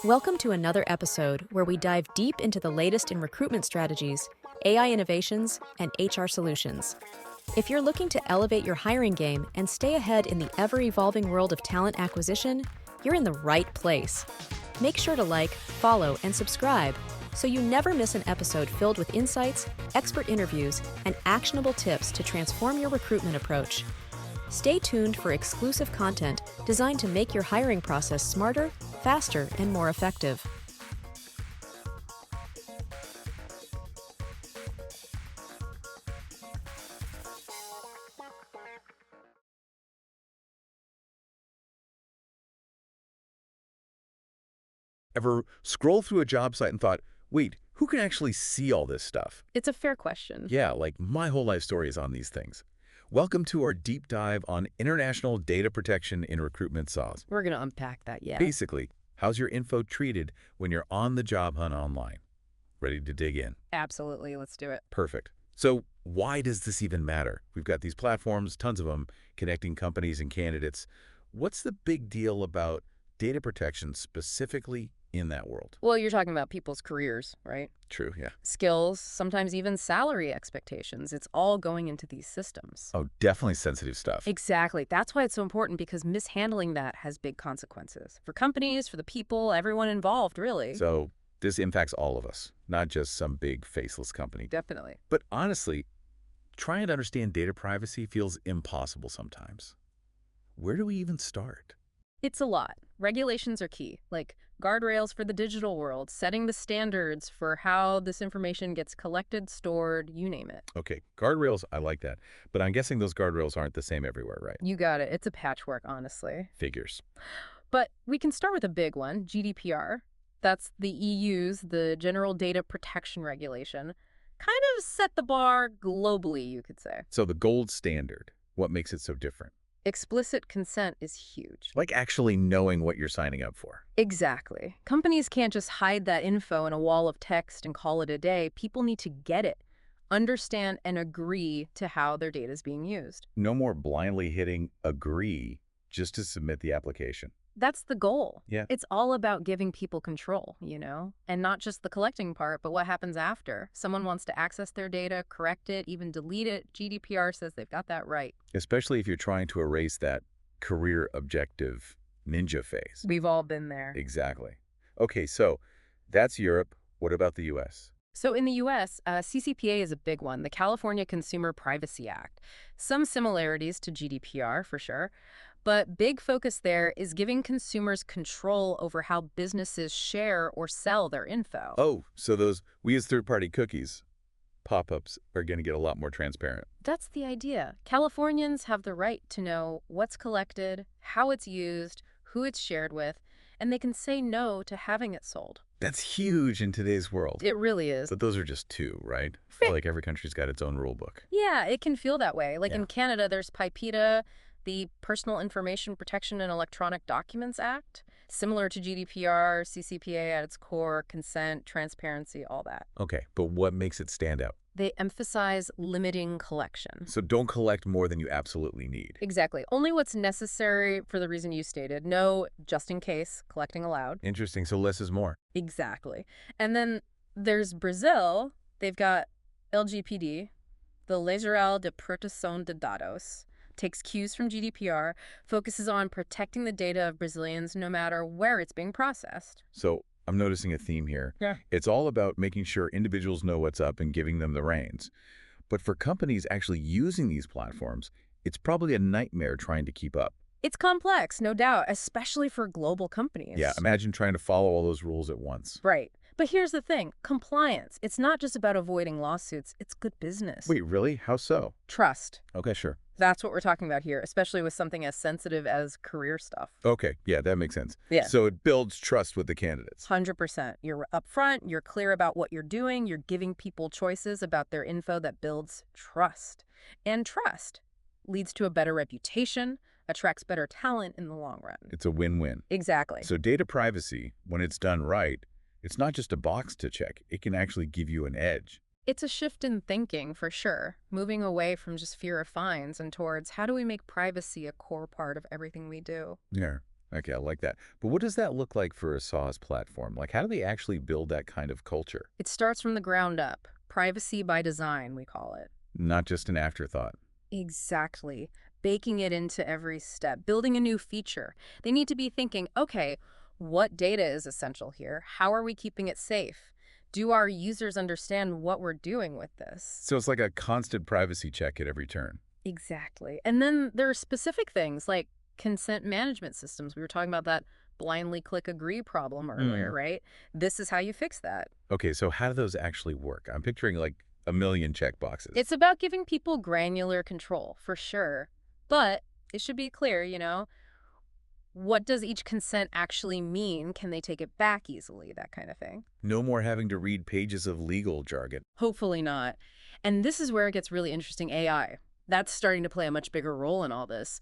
Welcome to another episode where we dive deep into the latest in recruitment strategies, AI innovations, and HR solutions. If you're looking to elevate your hiring game and stay ahead in the ever-evolving world of talent acquisition, you're in the right place. Make sure to like, follow, and subscribe so you never miss an episode filled with insights, expert interviews, and actionable tips to transform your recruitment approach. Stay tuned for exclusive content designed to make your hiring process smarter, faster, and more effective. Ever scroll through a job site and thought, wait, who can actually see all this stuff? It's a fair question. Yeah, like my whole life story is on these things. Welcome to our deep dive on international data protection in recruitment SaaS. We're going to unpack that, yeah. Basically, how's your info treated when you're on the job hunt online? Ready to dig in? Absolutely. Let's do it. Perfect. So why does this even matter? We've got these platforms, tons of them, connecting companies and candidates. What's the big deal about data protection specifically in that world? Well, you're talking about people's careers, right? True, yeah. Skills, sometimes even salary expectations. It's all going into these systems. Oh, definitely sensitive stuff. Exactly. That's why it's so important, because mishandling that has big consequences. For companies, for the people, everyone involved, really. So this impacts all of us, not just some big faceless company. Definitely. But honestly, trying to understand data privacy feels impossible sometimes. Where do we even start? It's a lot. Regulations are key, like guardrails for the digital world, setting the standards for how this information gets collected, stored, you name it. Okay, guardrails, I like that. But I'm guessing those guardrails aren't the same everywhere, right? You got it. It's a patchwork, honestly. Figures. But we can start with a big one, GDPR. That's the EU's, the General Data Protection Regulation. Kind of set the bar globally, you could say. So the gold standard, what makes it so different? Explicit consent is huge. Like actually knowing what you're signing up for. Exactly. Companies can't just hide that info in a wall of text and call it a day. People need to get it, understand, and agree to how their data is being used. No more blindly hitting agree just to submit the application. That's the goal. Yeah. It's all about giving people control, and not just the collecting part, but what happens after. Someone wants to access their data, correct it, even delete it. GDPR says they've got that right. Especially if you're trying to erase that career objective ninja phase. We've all been there. Exactly. Okay, so that's Europe. What about the U.S.? So in the U.S., CCPA is a big one, the California Consumer Privacy Act. Some similarities to GDPR, for sure. But big focus there is giving consumers control over how businesses share or sell their info. Oh, so we as third-party cookies pop-ups are going to get a lot more transparent. That's the idea. Californians have the right to know what's collected, how it's used, who it's shared with, and they can say no to having it sold. That's huge in today's world. It really is. But those are just two, right? I feel like every country's got its own rule book. Yeah, it can feel that way. Like Yeah. in Canada, there's PIPEDA, the Personal Information Protection and Electronic Documents Act, similar to GDPR, CCPA at its core, consent, transparency, all that. Okay, but what makes it stand out? They emphasize limiting collection. So don't collect more than you absolutely need. Exactly. Only what's necessary for the reason you stated. No just in case collecting allowed. Interesting, so less is more. Exactly. And then there's Brazil. They've got LGPD, the Lei Geral de Proteção de Dados. Takes cues from GDPR, focuses on protecting the data of Brazilians no matter where it's being processed. So I'm noticing a theme here. Yeah. It's all about making sure individuals know what's up and giving them the reins. But for companies actually using these platforms, it's probably a nightmare trying to keep up. It's complex, no doubt, especially for global companies. Yeah, imagine trying to follow all those rules at once. Right. But here's the thing, compliance. It's not just about avoiding lawsuits, it's good business. Wait, really? How so? Trust. Okay, sure. That's what we're talking about here, especially with something as sensitive as career stuff. Okay, yeah, that makes sense. Yeah. So it builds trust with the candidates. 100%. You're upfront, you're clear about what you're doing, you're giving people choices about their info that builds trust. And trust leads to a better reputation, attracts better talent in the long run. It's a win-win. Exactly. So data privacy, when it's done right, it's not just a box to check. It can actually give you an edge. It's a shift in thinking, for sure, moving away from just fear of fines and towards how do we make privacy a core part of everything we do. Yeah. Okay, I like that. But what does that look like for a SaaS platform? Like, how do they actually build that kind of culture? It starts from the ground up. Privacy by design, we call it. Not just an afterthought. Exactly. Baking it into every step, building a new feature. They need to be thinking, okay, what data is essential here? How are we keeping it safe? Do our users understand what we're doing with this? So it's like a constant privacy check at every turn. Exactly. And then there are specific things like consent management systems. We were talking about that blindly click agree problem earlier, Hmm. right? This is how you fix that. Okay, so how do those actually work? I'm picturing like a million check boxes. It's about giving people granular control, for sure. But it should be clear, what does each consent actually mean? Can they take it back easily? That kind of thing. No more having to read pages of legal jargon. Hopefully not. And this is where it gets really interesting, AI. That's starting to play a much bigger role in all this.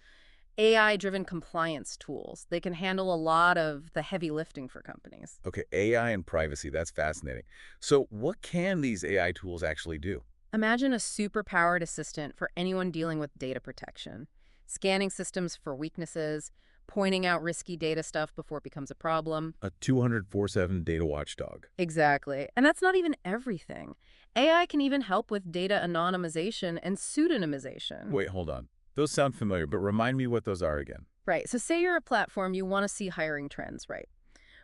AI-driven compliance tools. They can handle a lot of the heavy lifting for companies. Okay, AI and privacy, that's fascinating. So what can these AI tools actually do? Imagine a super-powered assistant for anyone dealing with data protection, scanning systems for weaknesses, pointing out risky data stuff before it becomes a problem. A 204/7 data watchdog. Exactly. And that's not even everything. AI can even help with data anonymization and pseudonymization. Wait, hold on. Those sound familiar, but remind me what those are again. Right. So say you're a platform, you want to see hiring trends, right?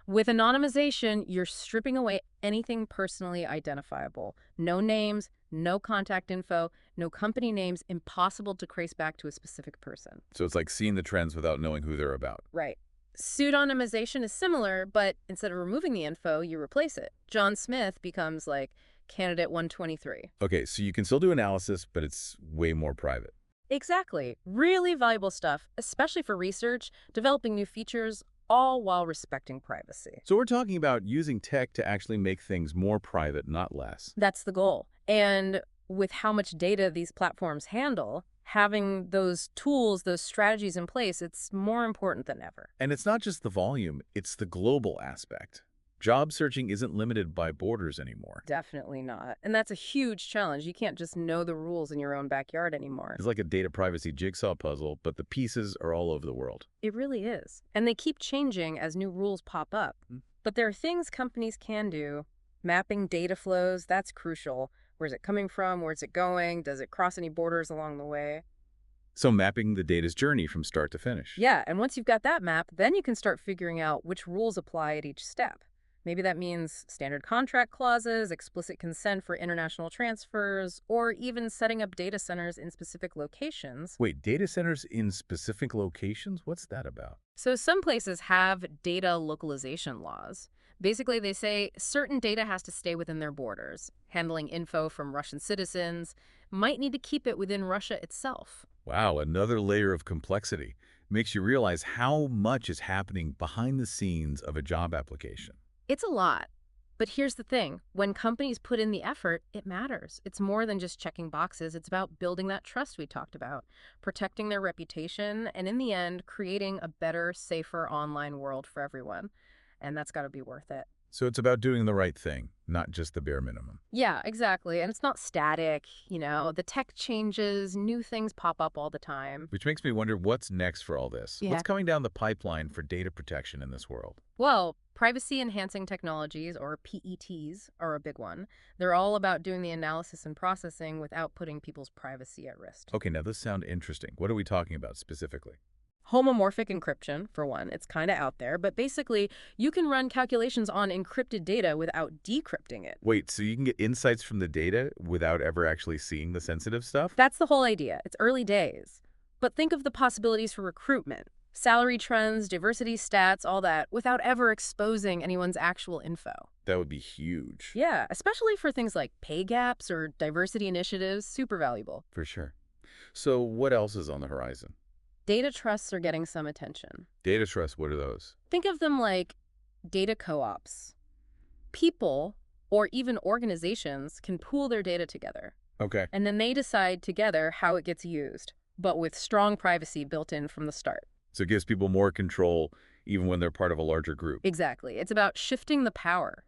With anonymization, you're stripping away anything personally identifiable. No names, no contact info, no company names, impossible to trace back to a specific person. So it's like seeing the trends without knowing who they're about. Right. Pseudonymization is similar, but instead of removing the info, you replace it. John Smith becomes like candidate 123. Okay, so you can still do analysis, but it's way more private. Exactly. Really valuable stuff, especially for research, developing new features, all while respecting privacy. So we're talking about using tech to actually make things more private, not less. That's the goal. And with how much data these platforms handle, having those tools, those strategies in place, it's more important than ever. And it's not just the volume, it's the global aspect. Job searching isn't limited by borders anymore. Definitely not. And that's a huge challenge. You can't just know the rules in your own backyard anymore. It's like a data privacy jigsaw puzzle, but the pieces are all over the world. It really is. And they keep changing as new rules pop up. But there are things companies can do. Mapping data flows, that's crucial. Where's it coming from? Where's it going? Does it cross any borders along the way? So mapping the data's journey from start to finish. Yeah, and once you've got that map, then you can start figuring out which rules apply at each step. Maybe that means standard contract clauses, explicit consent for international transfers, or even setting up data centers in specific locations. Wait, data centers in specific locations? What's that about? So some places have data localization laws. Basically, they say certain data has to stay within their borders. Handling info from Russian citizens might need to keep it within Russia itself. Wow, another layer of complexity. Makes you realize how much is happening behind the scenes of a job application. It's a lot. But here's the thing. When companies put in the effort, it matters. It's more than just checking boxes. It's about building that trust we talked about, protecting their reputation, and in the end, creating a better, safer online world for everyone. And that's got to be worth it. So it's about doing the right thing, not just the bare minimum. Yeah, exactly. And it's not static. The tech changes, new things pop up all the time. Which makes me wonder what's next for all this. Yeah. What's coming down the pipeline for data protection in this world? Well, privacy-enhancing technologies, or PETs, are a big one. They're all about doing the analysis and processing without putting people's privacy at risk. Okay, now this sounds interesting. What are we talking about specifically? Homomorphic encryption, for one. It's kind of out there, but basically, you can run calculations on encrypted data without decrypting it. Wait, so you can get insights from the data without ever actually seeing the sensitive stuff? That's the whole idea. It's early days. But think of the possibilities for recruitment. Salary trends, diversity stats, all that, without ever exposing anyone's actual info. That would be huge. Yeah, especially for things like pay gaps or diversity initiatives, super valuable. For sure. So what else is on the horizon? Data trusts are getting some attention. Data trusts, what are those? Think of them like data co-ops. People, or even organizations, can pool their data together. Okay. And then they decide together how it gets used, but with strong privacy built in from the start. So it gives people more control even when they're part of a larger group. Exactly. It's about shifting the power,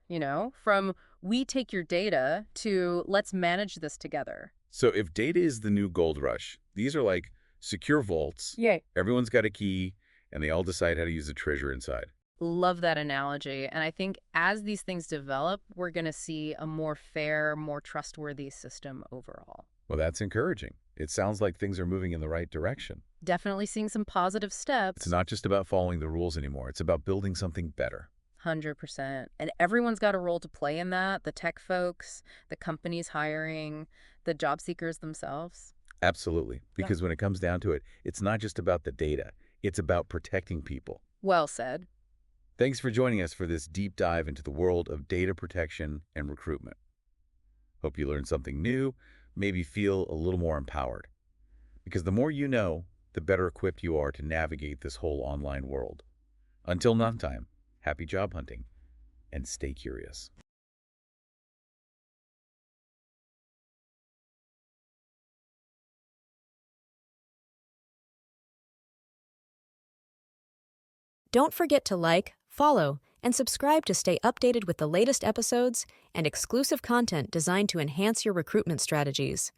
from we take your data to let's manage this together. So if data is the new gold rush, these are like secure vaults. Yay. Everyone's got a key, and they all decide how to use the treasure inside. Love that analogy. And I think as these things develop, we're going to see a more fair, more trustworthy system overall. Well, that's encouraging. It sounds like things are moving in the right direction. Definitely seeing some positive It's steps. not just about following the rules anymore. It's about building something better. 100%. And everyone's got a role to play in that. The tech folks, the companies hiring, the job seekers themselves. Absolutely. Because when it comes down to it, it's not just about the data. It's about protecting people. Well said. Thanks for joining us for this deep dive into the world of data protection and recruitment. Hope you learned something new, maybe feel a little more empowered. Because the more you know, the better equipped you are to navigate this whole online world. Until next time, happy job hunting, and stay curious. Don't forget to like, follow, and subscribe to stay updated with the latest episodes and exclusive content designed to enhance your recruitment strategies.